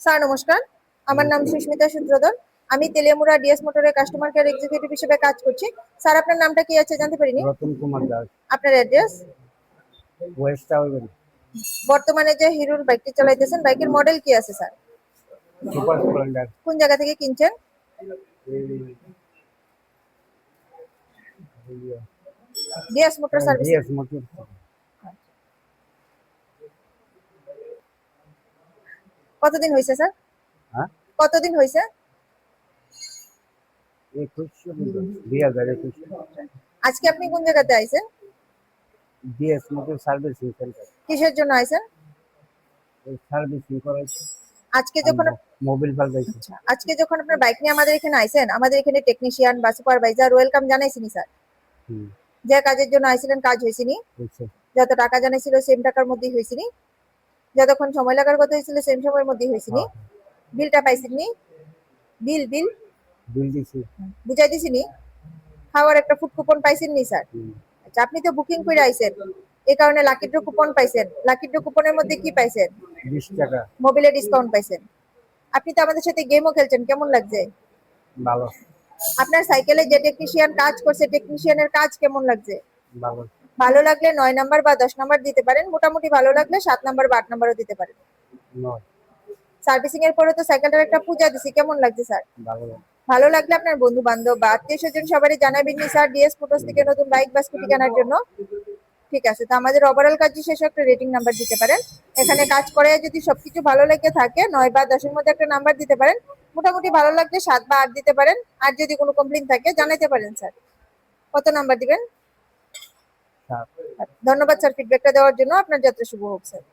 Sir নমস্কার, আমার নাম সুস্মিতা সূত্রধর। আমি তেলিয়ামুড়া ডিএস মোটরের কাস্টমার কেয়ার এক্সিকিউটিভ হিসেবে কাজ করছি। স্যার আপনার নামটা কি আছে জানতে পারিনি? রতন কুমার দাস, আপনার অ্যাড্রেস? ওয়েস্ট টাউন, বর্তমানে যে হিরোর বাইকটি চালাইতেছেন, বাইকের মডেল কি আছে স্যার? Super Splendor. কোন জায়গা থেকে কিনছেন? DS motor service. GS motor. কতদিন হয়েছে স্যার? হ্যাঁ, কতদিন হয়েছে? 2021। আজকে আপনি কোন জায়গাতে আইছেন? GS motor servicing centre. কিসের জন্য আইছেন? সার্ভিসিং করাই। আজকে যখন মোবাইল পাল্টাইছি। আজকে যখন আপনার বাইক নিয়ে আমাদের এখানে আইছেন, আমাদের এখানে টেকনিশিয়ান বা সুপারভাইজার ওয়েলকাম জানাইছিনি স্যার? যে কাজের জন্য আইছিলেন কাজ হয়েছিনি? যত টাকা জানাইছিল সেম টাকার মধ্যেই হয়েছিনি? যতক্ষণ সময় লাগার কথা হয়েছিল সেম সময়ের মধ্যেই হয়েছিনি? বিলটা পাইছিনি? বিল বিল বিল দিছি। বুঝাই দিছিনি? খাওয়ার একটা ফুড কুপন পাইছেননি স্যার? আচ্ছা, আপনি তো বুকিং করে আইছেন, এই কারণে লাকি ড্র কুপন পাইছেন। লাকি ড্র কুপনের মধ্যে কি পাইছেন? 20 টাকা। মোবাইলে ডিসকাউন্ট পাইছেন। আপনি তো আমাদের সাথে গেমও খেলছেন, কেমন লাগছে? ভালো। আপনার সাইকেলে যে টেকনিশিয়ান কাজ করছে, টেকনিশিয়ানের কাজ কেমন লাগছে? ভালো। ভালো লাগলে 9 নাম্বার বা 10 নাম্বার দিতে পারেন, মোটামুটি ভালো লাগলে 7 নাম্বার বা 8 নাম্বারও দিতে পারেন। সার্ভিসিং এর পরে তো সাইকেলটার একটা পূজা দিছি, কেমন লাগছে স্যার? ভালো। ভালো লাগলে আপনার বন্ধু বান্ধব বা আত্মীয় স্বজন সবারই জানাবেন নি স্যার ডিএস মোটরস থেকে নতুন বাইক বা স্কুটি কেনার জন্য। ঠিক আছে, তো আমাদের ওভারঅল কাজ শেষে একটা রেটিং নাম্বার দিতে পারেন। এখানে কাজ করে যদি সবকিছু ভালো লেগে থাকে 9 বা 10 এর মধ্যে একটা নাম্বার দিতে পারেন, মোটামুটি ভালো লাগলে 7 বা 8 দিতে পারেন। আর যদি কোনো কমপ্লেইন থাকে জানাতে পারেন স্যার। কত নাম্বার দিবেন? ধন্যবাদ স্যার ফিডব্যাকটা দেওয়ার জন্য। আপনার যাত্রা শুভ হোক স্যার।